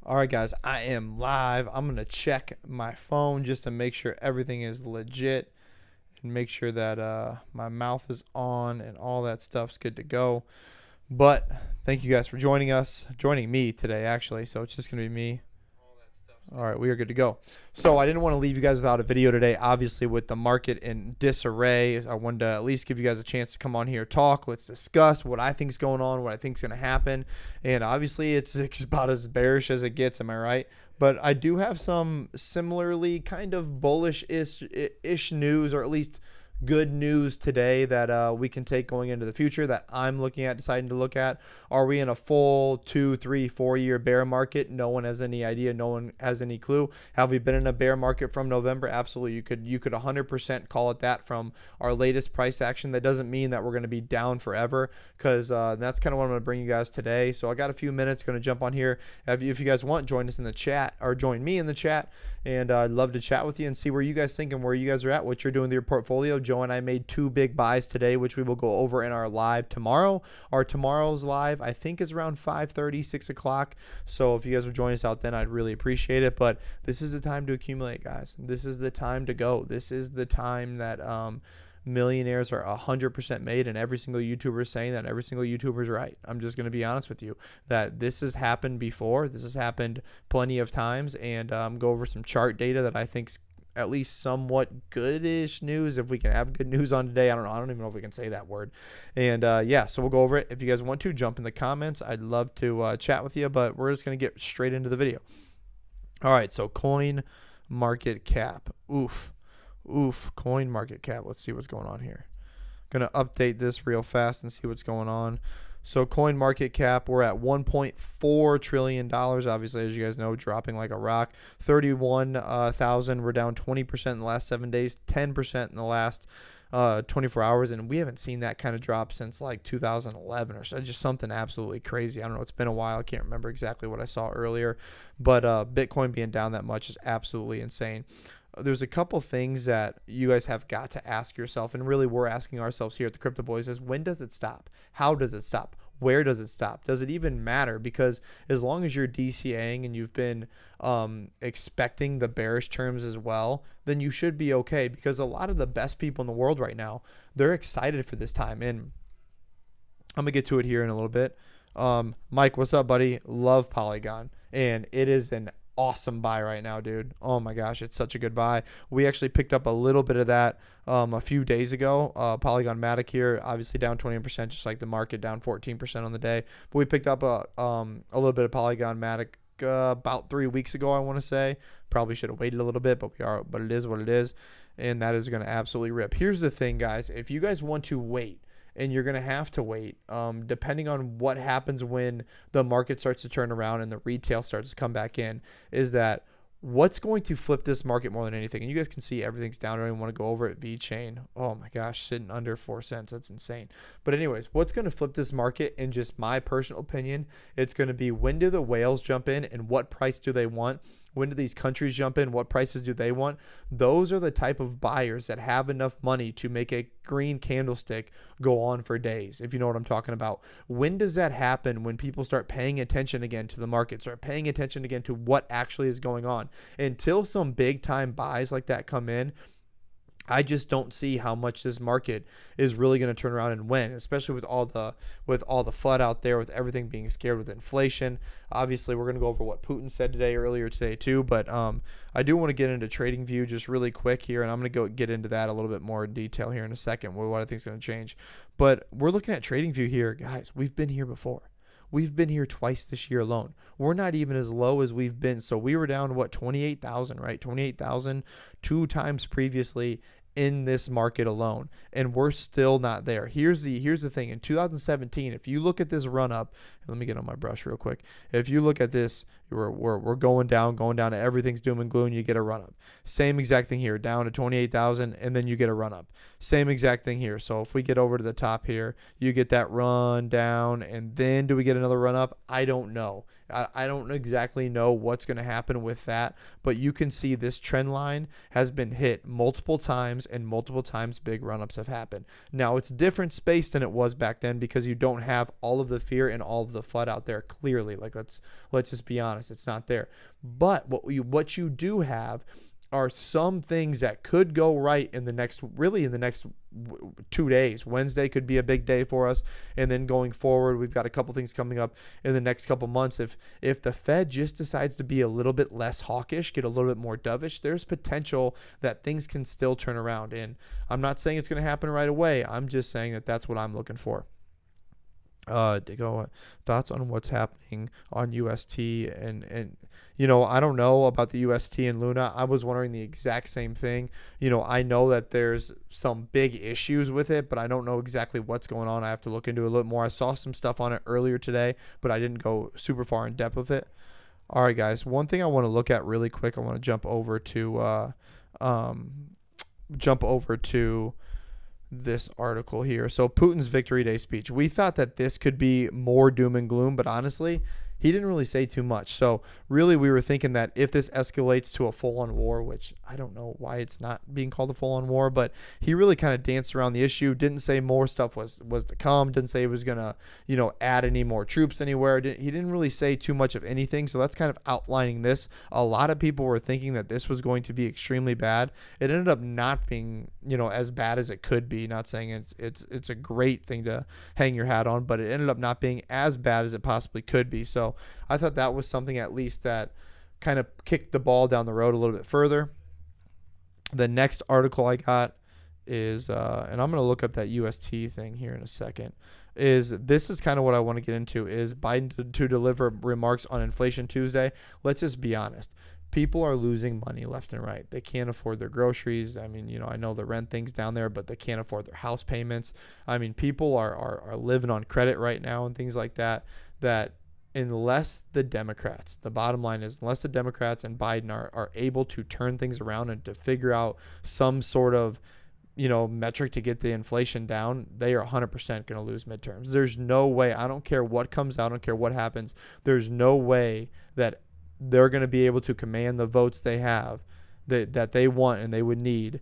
All right, guys, I am live. I'm going to check my phone just to make sure everything is legit and make sure that my mouth is on and all that stuff's good to go. But thank you guys for joining me today, actually. So it's just going to be me. All right, we are good to go. So I didn't want to leave you guys without a video today. Obviously, with the market in disarray, I wanted to at least give you guys a chance to come on here, talk. Let's discuss what I think is going on, what I think is going to happen. And obviously, it's about as bearish as it gets. Am I right? But I do have some similarly kind of bullish-ish news, or at least good news today that we can take going into the future that I'm looking at, deciding to look at. Are we in a full 2, 3, 4 year bear market? No one has any idea. No one has any clue. Have we been in a bear market from November? Absolutely. You could 100% call it that from our latest price action. That doesn't mean that we're going to be down forever, because that's kind of what I'm going to bring you guys today. So I got a few minutes, going to jump on here. If you guys want, join us in the chat, or join me in the chat, and I'd love to chat with you and see where you guys think and where you guys are at, what you're doing with your portfolio. Joe and I made 2 big buys today, which we will go over in our live tomorrow. Our tomorrow's live, I think, is around 5:30, 6 o'clock. So if you guys would join us out then, I'd really appreciate it. But this is the time to accumulate, guys. This is the time to go. This is the time that millionaires are 100% made, and every single YouTuber is saying that. Every single YouTuber is right. I'm just going to be honest with you that this has happened before. This has happened plenty of times, and go over some chart data that I think's at least somewhat goodish news. If we can have good news on today, I don't know. I don't even know if we can say that word. And yeah, so we'll go over it. If you guys want to, jump in the comments. I'd love to chat with you, but we're just going to get straight into the video. All right, so coin market cap. Oof, coin market cap. Let's see what's going on here. Going to update this real fast and see what's going on. So coin market cap, we're at $1.4 trillion. Obviously, as you guys know, dropping like a rock. 31,000. We're down 20% in the last 7 days, 10% in the last 24 hours. And we haven't seen that kind of drop since like 2011 or so. Just something absolutely crazy. I don't know. It's been a while. I can't remember exactly what I saw earlier. But Bitcoin being down that much is absolutely insane. There's a couple things that you guys have got to ask yourself, and really we're asking ourselves here at the Crypto Boys, is when does it stop? How does it stop? Where does it stop? Does it even matter? Because as long as you're DCAing and you've been expecting the bearish terms as well, then you should be okay, because a lot of the best people in the world right now, they're excited for this time. And I'm going to get to it here in a little bit. Mike, what's up, buddy? Love Polygon, and it is an awesome buy right now, dude. Oh my gosh, it's such a good buy. We actually picked up a little bit of that a few days ago. Polygon Matic here, obviously down 20%, just like the market, down 14% on the day. But we picked up a little bit of Polygon Matic about 3 weeks ago, I want to say. Probably should have waited a little bit, but it is what it is, and that is going to absolutely rip. Here's the thing, guys. If you guys want to wait, and you're going to have to wait, depending on what happens when the market starts to turn around and the retail starts to come back in, is that what's going to flip this market more than anything. And you guys can see everything's down. I don't even want to go over it. VeChain. Oh my gosh, sitting under 4 cents. That's insane. But anyways, what's going to flip this market, in just my personal opinion, it's going to be, when do the whales jump in and what price do they want? When do these countries jump in? What prices do they want? Those are the type of buyers that have enough money to make a green candlestick go on for days, if you know what I'm talking about. When does that happen? When people start paying attention again to the market, start paying attention again to what actually is going on. Until some big time buys like that come in, I just don't see how much this market is really going to turn around and when, especially with all the FUD out there, with everything being scared with inflation. Obviously, we're going to go over what Putin said earlier today too, but I do want to get into TradingView just really quick here, and I'm going to get into that a little bit more in detail here in a second, what I think is going to change. But we're looking at TradingView here, guys. We've been here before. We've been here twice this year alone. We're not even as low as we've been. So we were down, what, 28,000, right? 28,000 2 times previously in this market alone, and we're still not there. Here's the thing. In 2017, if you look at this run up, let me get on my brush real quick. If you look at this, we're going down, and everything's doom and gloom. You get a run up. Same exact thing here, down to 28,000, and then you get a run up. Same exact thing here. So if we get over to the top here, you get that run down, and then do we get another run up? I don't know. I don't exactly know what's going to happen with that, but you can see this trend line has been hit multiple times, and multiple times big run-ups have happened. Now, it's different space than it was back then because you don't have all of the fear and all of the FUD out there clearly. Like, let's just be honest, it's not there. But what you do have are some things that could go right in the next 2 days. Wednesday could be a big day for us, and then going forward, we've got a couple things coming up in the next couple months. If the Fed just decides to be a little bit less hawkish, get a little bit more dovish, there's potential that things can still turn around. And I'm not saying it's going to happen right away. I'm just saying that that's what I'm looking for. Thoughts on what's happening on UST and I don't know about the UST and Luna. I was wondering the exact same thing. I know that there's some big issues with it, but I don't know exactly what's going on. I have to look into it a little more. I saw some stuff on it earlier today, but I didn't go super far in depth with it. All right, guys. One thing I want to look at really quick. I want to jump over to this article here. So Putin's Victory Day speech. We thought that this could be more doom and gloom, but honestly, he didn't really say too much. So really, we were thinking that if this escalates to a full-on war, which I don't know why it's not being called a full-on war, but he really kind of danced around the issue, didn't say more stuff was to come, didn't say he was going to, add any more troops anywhere. He didn't really say too much of anything. So that's kind of outlining this. A lot of people were thinking that this was going to be extremely bad. It ended up not being, as bad as it could be. Not saying it's a great thing to hang your hat on, but it ended up not being as bad as it possibly could be. So I thought that was something at least that kind of kicked the ball down the road a little bit further. The next article I got is, and I'm going to look up that UST thing here in a second, this is kind of what I want to get into, is Biden to deliver remarks on Inflation Tuesday. Let's just be honest. People are losing money left and right. They can't afford their groceries. I mean, I know the rent thing's down there, but they can't afford their house payments. I mean, people are living on credit right now and things like that, unless the Democrats, the bottom line is, unless the Democrats and Biden are able to turn things around and to figure out some sort of, metric to get the inflation down, they are 100% going to lose midterms. There's no way. I don't care what comes out. I don't care what happens. There's no way that they're going to be able to command the votes they have that they want and they would need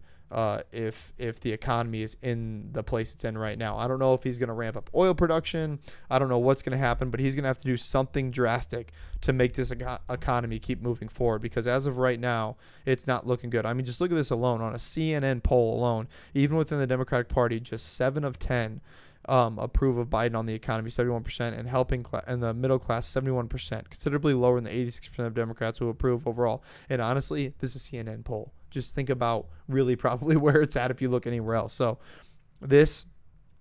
if the economy is in the place it's in right now. I don't know if he's going to ramp up oil production. I don't know what's going to happen, but he's going to have to do something drastic to make this economy keep moving forward, because as of right now, it's not looking good. I mean, just look at this alone. On a CNN poll alone, even within the Democratic Party, just 7 of 10 approve of Biden on the economy, 71%, and the middle class, 71%, considerably lower than the 86% of Democrats who approve overall. And honestly, this is a CNN poll. Just think about really probably where it's at if you look anywhere else. So this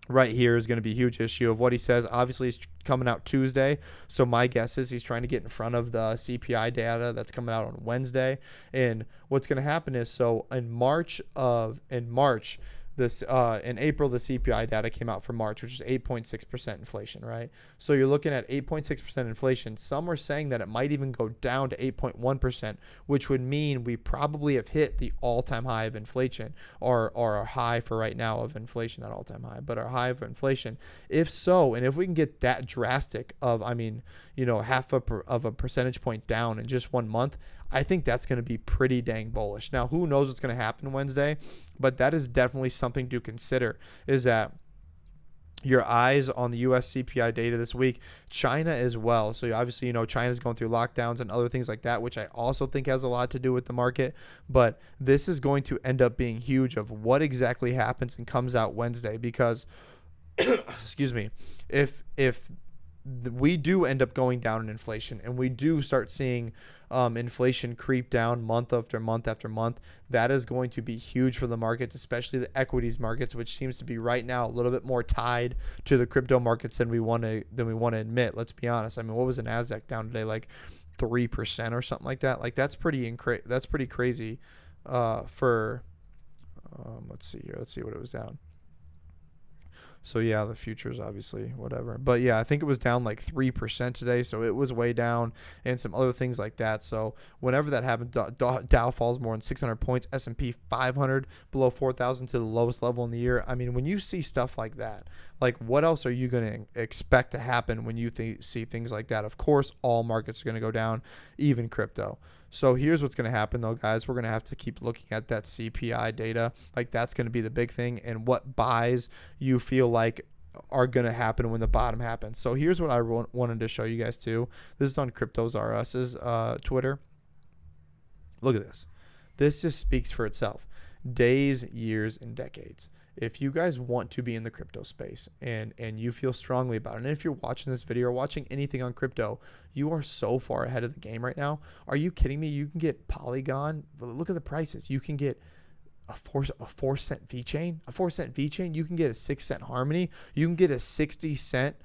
right here is going to be a huge issue of what he says. Obviously, he's coming out Tuesday. So my guess is he's trying to get in front of the CPI data that's coming out on Wednesday. And what's going to happen is, so in April, the CPI data came out for March, which is 8.6% inflation, right? So you're looking at 8.6% inflation. Some are saying that it might even go down to 8.1%, which would mean we probably have hit the all-time high of inflation, or our high for right now of inflation, not all-time high, but our high of inflation. If so, and if we can get that drastic of, half of a percentage point down in just 1 month, I think that's going to be pretty dang bullish. Now, who knows what's going to happen Wednesday, but that is definitely something to consider, is that your eyes on the U.S. CPI data this week, China as well. So obviously, China's going through lockdowns and other things like that, which I also think has a lot to do with the market. But this is going to end up being huge of what exactly happens and comes out Wednesday, because, excuse me, if we do end up going down in inflation and we do start seeing inflation creep down month after month after month, that is going to be huge for the markets, especially the equities markets, which seems to be right now a little bit more tied to the crypto markets than we want to admit. Let's be honest. I mean, what was the Nasdaq down today? Like 3% or something like that. Like that's pretty crazy for let's see here. Let's see what it was down. So yeah, the futures obviously whatever. But yeah, I think it was down like 3% today, so it was way down, and some other things like that. So whenever that happens, Dow falls more than 600 points, S&P 500 below 4,000 to the lowest level in the year. I mean, when you see stuff like that, like what else are you going to expect to happen when you see things like that? Of course, all markets are going to go down, even crypto. So here's what's going to happen, though, guys. We're going to have to keep looking at that CPI data. Like, that's going to be the big thing, and what buys you feel like are going to happen when the bottom happens. So here's what I wanted to show you guys, too. This is on Cryptos R Us's Twitter. Look at this. This just speaks for itself. Days, years, and decades. If you guys want to be in the crypto space and you feel strongly about it, and if you're watching this video or watching anything on crypto, you are so far ahead of the game right now. Are you kidding me? You can get Polygon. Look at the prices. You can get a 4-cent VeChain. A 4-cent VeChain. You can get a 6-cent Harmony. You can get a 60-cent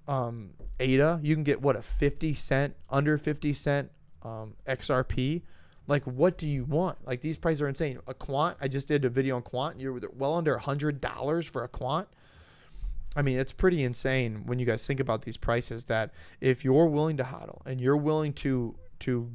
ADA. You can get, what, a 50-cent, under 50-cent XRP. Like, what do you want? Like, these prices are insane. A quant, I just did a video on quant. You're well under $100 for a quant. I mean, it's pretty insane when you guys think about these prices, that if you're willing to hodl and you're willing to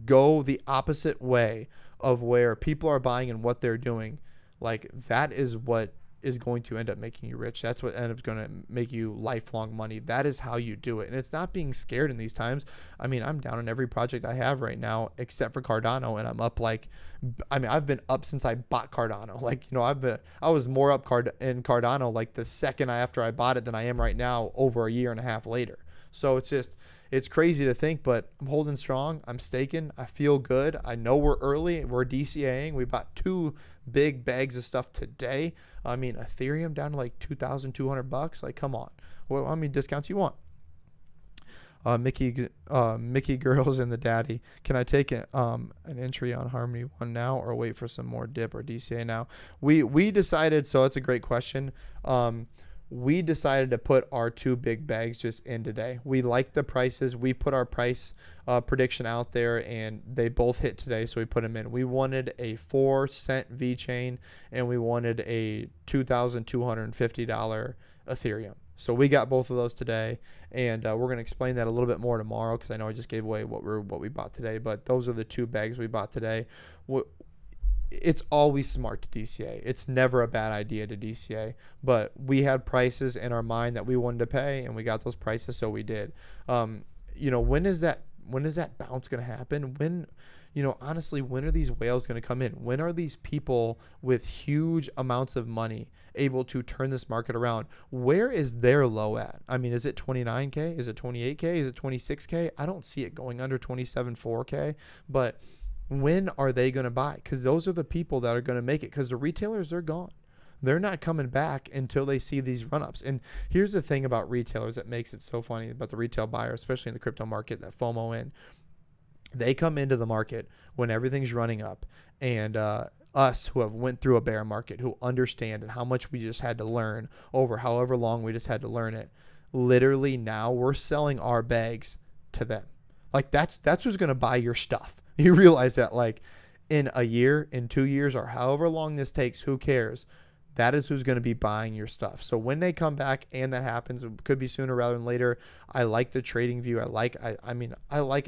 go the opposite way of where people are buying and what they're doing, like, that is what is going to end up making you rich. That's what ends up going to make you lifelong money. That is how you do it. And it's not being scared in these times. I mean, I'm down on every project I have right now except for Cardano, and I'm up I've been up since I bought Cardano. Like, I was more up in Cardano like the second after I bought it than I am right now over a year and a half later. So it's crazy to think, but I'm holding strong. I'm staking. I feel good. I know we're early. We're DCAing. We bought 2 big bags of stuff today. I mean, Ethereum down to like $2,200. Like, come on. Well, how many discounts you want? Mickey Girls and the Daddy. Can I take an entry on Harmony 1 now, or wait for some more dip or DCA now? We decided, so it's a great question. We decided to put our 2 big bags just in today. We liked the prices. We put our price prediction out there, and they both hit today, so we put them in. We wanted a 4-cent VeChain, and we wanted a $2,250 Ethereum. So we got both of those today, and we're going to explain that a little bit more tomorrow, because I know I just gave away what we bought today, but those are the 2 bags we bought today. It's always smart to DCA. It's never a bad idea to DCA, but we had prices in our mind that we wanted to pay, and we got those prices, so we did. When is that bounce going to happen? Honestly, when are these whales going to come in? When are these people with huge amounts of money able to turn this market around? Where is their low at? I mean, is it 29K? Is it 28K? Is it 26K? I don't see it going under 27.4K, but when are they going to buy? Because those are the people that are going to make it, because the retailers are gone. They're not coming back until they see these run-ups. And here's the thing about retailers that makes it so funny about the retail buyer, especially in the crypto market, that FOMO in. They come into the market when everything's running up, and us who have went through a bear market, who understand and how much we just had to learn over however long we just had to learn it, literally now we're selling our bags to them. Like, that's who's going to buy your stuff. You realize that, like, in a year, in 2 years, or however long this takes, who cares? That is who's going to be buying your stuff. So when they come back, and that happens, it could be sooner rather than later. I like the trading view. I like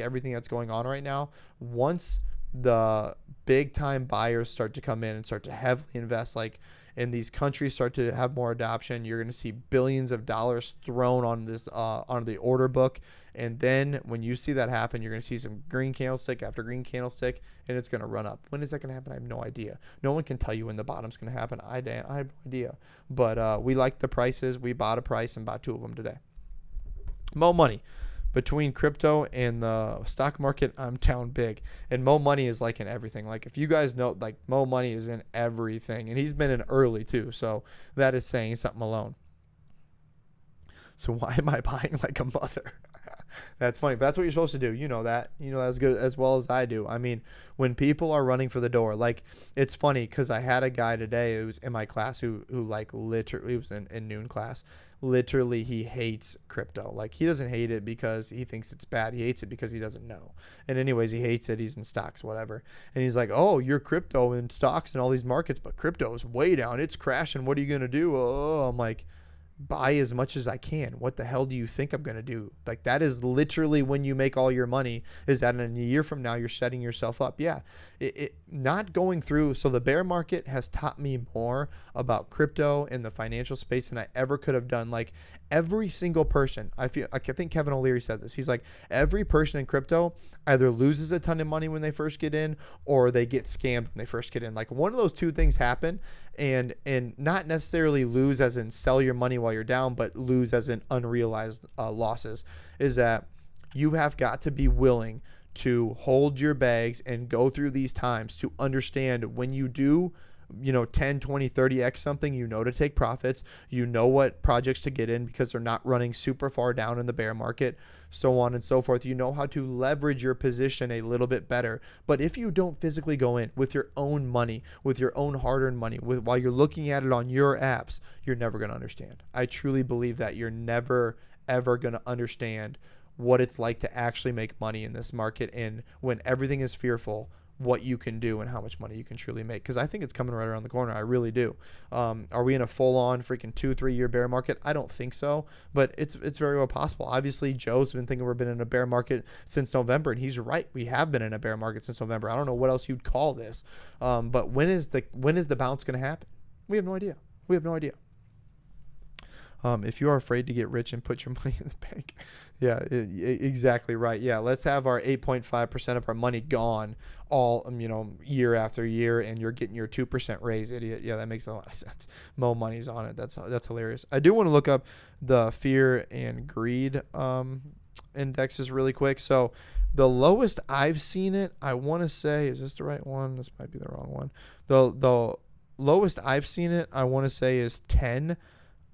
everything that's going on right now. Once the big time buyers start to come in and start to heavily invest, like, and these countries start to have more adoption, you're going to see billions of dollars thrown on this on the order book. And then when you see that happen, you're going to see some green candlestick after green candlestick, and it's going to run up. When is that going to happen? I have no idea. No one can tell you when the bottom's going to happen. I have no idea. But we like the prices. We bought a price and bought 2 of them today. Mo money. Between crypto and the stock market, I'm down big. And Mo Money is like in everything. Like, if you guys know, like, Mo Money is in everything. And he's been in early too. So that is saying something alone. So why am I buying like a mother? That's funny, but that's what you're supposed to do. You know that as good as well as I do. I mean, when people are running for the door, like, it's funny because I had a guy today who was in my class who like literally, he was in noon class. Literally, he hates crypto. Like, he doesn't hate it because he thinks it's bad. He hates it because he doesn't know. And anyways, he hates it. He's in stocks, whatever. And he's like, oh, you're crypto and stocks and all these markets, but crypto is way down. It's crashing. What are you going to do? Oh, I'm like, buy as much as I can. What the hell do you think I'm going to do? Like, that is literally when you make all your money, is that in a year from now, you're setting yourself up. Yeah. It not going through. So the bear market has taught me more about crypto and the financial space than I ever could have done. Like, every single person, I think Kevin O'Leary said this. He's like, every person in crypto either loses a ton of money when they first get in, or they get scammed when they first get in. Like, one of those two things happen, and not necessarily lose as in sell your money while you're down, but lose as in unrealized losses, is that you have got to be willing to hold your bags and go through these times to understand when you do, 10, 20, 30x something, to take profits, what projects to get in because they're not running super far down in the bear market, so on and so forth. You know how to leverage your position a little bit better. But if you don't physically go in with your own money, with your own hard-earned money, while you're looking at it on your apps, you're never going to understand. I truly believe that you're never, ever going to understand what it's like to actually make money in this market, and when everything is fearful, what you can do and how much money you can truly make. Because I think it's coming right around the corner. I really do. Are we in a full-on freaking 2-3 year bear market? I don't think so, but it's very well possible. Obviously, Joe's been thinking we've been in a bear market since November, and he's right. We have been in a bear market since November. I don't know what else you'd call this, but when is the bounce going to happen? We have no idea. If you are afraid to get rich and put your money in the bank. Yeah, exactly right. Yeah, let's have our 8.5% of our money gone all, year after year, and you're getting your 2% raise, idiot. Yeah, that makes a lot of sense. Mo money's on it. That's hilarious. I do want to look up the fear and greed indexes really quick. So the lowest I've seen it, I want to say, is this the right one? This might be the wrong one. The lowest I've seen it, I want to say, is 10.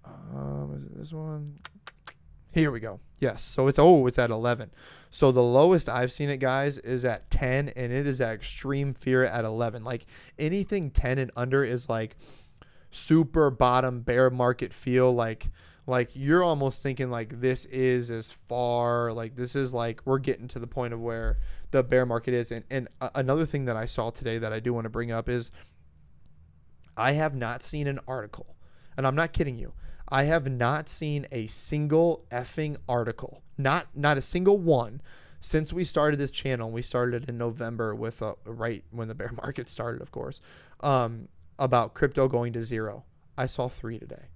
Is it this one? Here we go. Yes. So it's at 11. So the lowest I've seen it, guys, is at 10, and it is at extreme fear at 11. Like, anything 10 and under is like super bottom bear market feel. Like you're almost thinking like this is as far, like this is like we're getting to the point of where the bear market is. And another thing that I saw today that I do want to bring up is I have not seen an article, and I'm not kidding you. I have not seen a single effing article, not a single one, since we started this channel. We started it in November with right when the bear market started, of course, about crypto going to zero. I saw 3 today.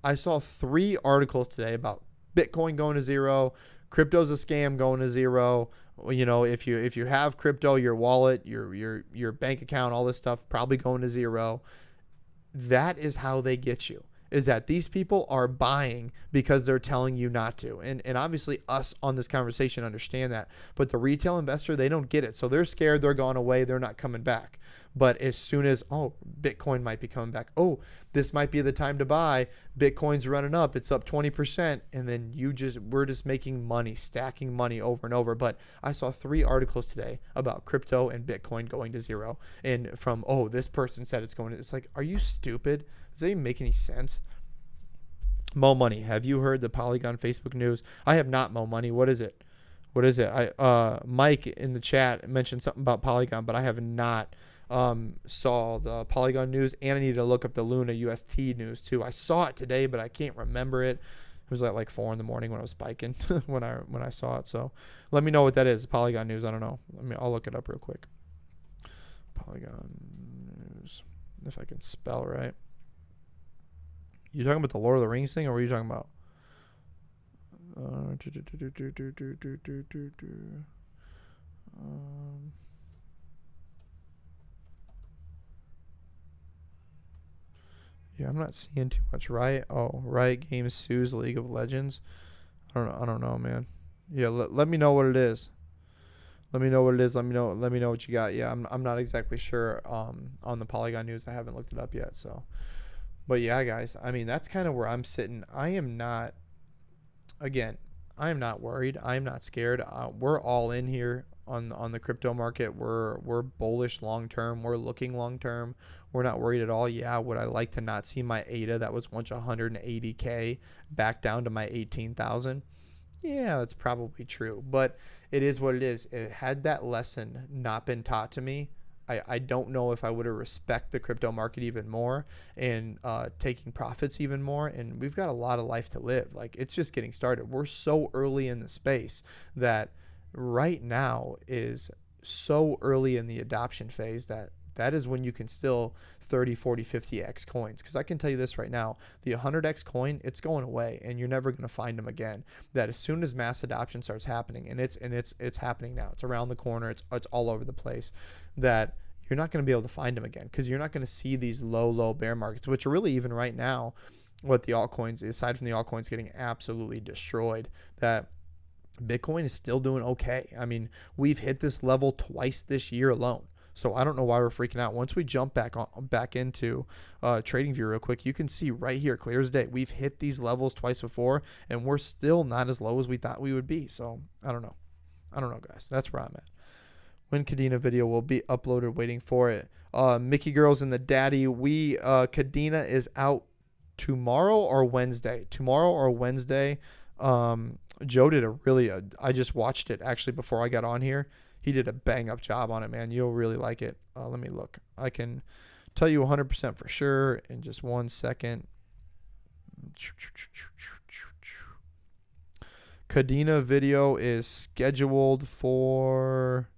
I saw 3 articles today about Bitcoin going to zero, crypto's a scam going to zero. If you have crypto, your wallet, your bank account, all this stuff probably going to zero. That is how they get you. Is that these people are buying because they're telling you not to. And obviously us on this conversation understand that. But the retail investor, they don't get it. So they're scared, they're gone away, they're not coming back. But as soon as, Bitcoin might be coming back. This might be the time to buy. Bitcoin's running up. It's up 20%. And then we're just making money, stacking money over and over. But I saw 3 articles today about crypto and Bitcoin going to zero. And from, this person said it's going to, it's like, are you stupid? Does that even make any sense? Mo Money, have you heard the Polygon Facebook news? I have not, Mo Money. What is it? Mike in the chat mentioned something about Polygon, but I have not saw the Polygon news, and I need to look up the Luna UST news too. I saw it today, but I can't remember it. It was at like 4 a.m. when I was spiking when I saw it. So let me know what that is. Polygon news. I don't know. I'll look it up real quick. Polygon news. If I can spell right. You talking about the Lord of the Rings thing, or were you talking about? Yeah, I'm not seeing too much. Riot Games sues League of Legends. I don't know, man. Yeah, let me know what it is. Let me know what it is. Let me know what you got. Yeah, I'm not exactly sure on the Polygon news. I haven't looked it up yet, so. But yeah, guys, that's kind of where I'm sitting. I am not worried. I am not scared. We're all in here on the crypto market. We're bullish long term. We're looking long term. We're not worried at all. Yeah, would I like to not see my ADA that was once 180K back down to my 18,000? Yeah, that's probably true. But it is what it is. Had that lesson not been taught to me, I don't know if I would have respect the crypto market even more and taking profits even more. And we've got a lot of life to live. Like, it's just getting started. We're so early in the space that right now is so early in the adoption phase that is when you can still 30, 40, 50x coins. Because I can tell you this right now, the 100x coin, it's going away, and you're never going to find them again. That as soon as mass adoption starts happening, and it's happening now, it's around the corner, it's all over the place, that you're not going to be able to find them again, because you're not going to see these low bear markets, which are really, even right now, what the altcoins, aside from the altcoins getting absolutely destroyed, that Bitcoin is still doing okay. I mean, we've hit this level twice this year alone. So I don't know why we're freaking out. Once we jump back into TradingView real quick, you can see right here, clear as day, we've hit these levels twice before, and we're still not as low as we thought we would be. So I don't know, guys. That's where I'm at. When Kadena video will be uploaded, waiting for it. Mickey Girls and the Daddy, Kadena is out tomorrow or Wednesday. Joe did I just watched it actually before I got on here. He did a bang up job on it, man. You'll really like it. Let me look. I can tell you 100% for sure in just 1 second. Kadena video is scheduled for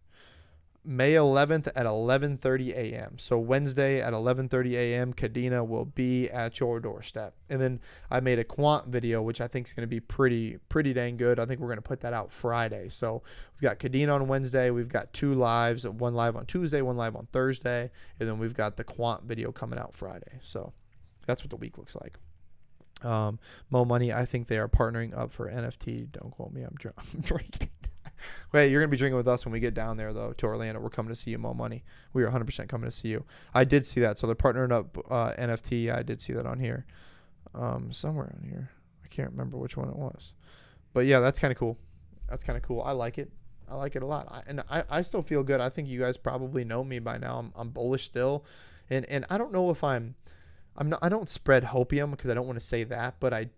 May 11th at 11:30 a.m. So Wednesday at 11:30 a.m. Kadena will be at your doorstep. And then I made a quant video, which I think is going to be pretty dang good. I think we're going to put that out Friday. So we've got Kadena on Wednesday. We've got 2 lives, one live on Tuesday, one live on Thursday. And then we've got the quant video coming out Friday. So that's what the week looks like. Mo Money, I think they are partnering up for NFT. Don't quote me. I'm drinking. Wait, you're going to be drinking with us when we get down there, though, to Orlando. We're coming to see you, Mo Money. We are 100% coming to see you. I did see that. So they're partnering up NFT. I did see that on here. Somewhere on here. I can't remember which one it was. But, yeah, that's kind of cool. I like it. I like it a lot. I still feel good. I think you guys probably know me by now. I'm bullish still. And I don't know if I don't spread hopium because I don't want to say that. But I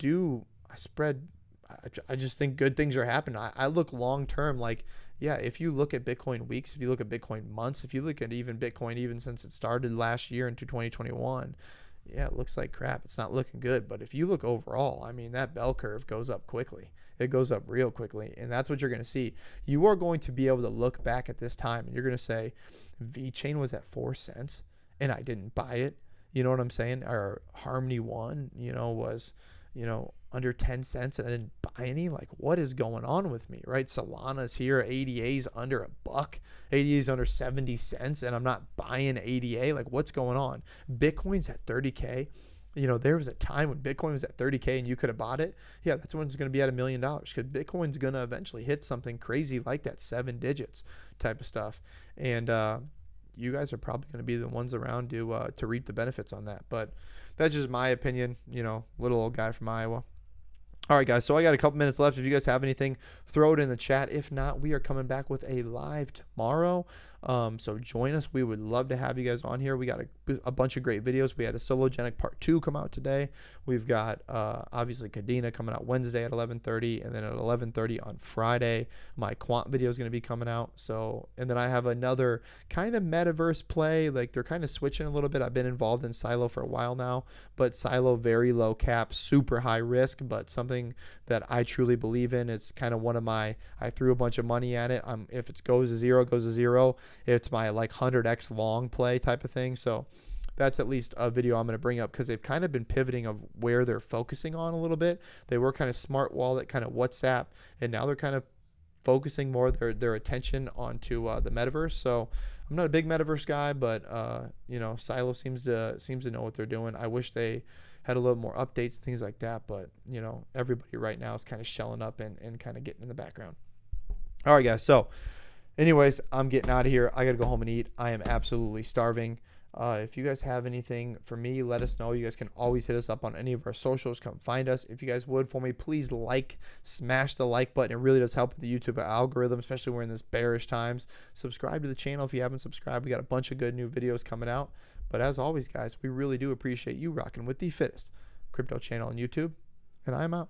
just think good things are happening. I look long term. Like, yeah, if you look at Bitcoin weeks, if you look at Bitcoin months, if you look at even Bitcoin even since it started last year into 2021, yeah, it looks like crap. It's not looking good. But if you look overall, I mean, that bell curve goes up quickly. It goes up real quickly. And that's what you're going to see. You are going to be able to look back at this time and you're going to say, VeChain was at 4 cents and I didn't buy it. You know what I'm saying? Or Harmony One, was, under 10 cents and I didn't buy any. Like, what is going on with me, right? Solana's here, ADA's under $1, ADA's under 70 cents, and I'm not buying ADA. Like, what's going on? Bitcoin's at 30K. There was a time when Bitcoin was at 30K and you could have bought it. Yeah, that's when it's going to be at $1 million because Bitcoin's going to eventually hit something crazy like that 7 digits type of stuff. And you guys are probably going to be the ones around to reap the benefits on that. But that's just my opinion, little old guy from Iowa. All right, guys, so I got a couple minutes left. If you guys have anything, throw it in the chat. If not, we are coming back with a live tomorrow. So join us. We would love to have you guys on here. We got a bunch of great videos. We had a Sologenic Part 2 come out today. We've got, obviously, Kadena coming out Wednesday at 11:30, and then at 11:30 on Friday, my quant video is going to be coming out. So, and then I have another kind of metaverse play. Like, they're kind of switching a little bit. I've been involved in Silo for a while now, but Silo, very low cap, super high risk, but something that I truly believe in. It's kind of one of I threw a bunch of money at it. If it goes to zero, it goes to zero. It's my 100x long play type of thing. So that's at least a video I'm going to bring up because they've kind of been pivoting of where they're focusing on a little bit. They were kind of smart wallet, kind of WhatsApp, and now they're kind of focusing more their attention onto the metaverse. So I'm not a big metaverse guy, but Silo seems to know what they're doing. I wish they had a little more updates and things like that, but everybody right now is kind of shelling up and kind of getting in the background. All right, guys. So anyways, I'm getting out of here. I got to go home and eat. I am absolutely starving. If you guys have anything for me, let us know. You guys can always hit us up on any of our socials. Come find us. If you guys would for me, please smash the like button. It really does help with the YouTube algorithm, especially when we're in this bearish times. Subscribe to the channel if you haven't subscribed. We got a bunch of good new videos coming out. But as always, guys, we really do appreciate you rocking with the fittest crypto channel on YouTube. And I'm out.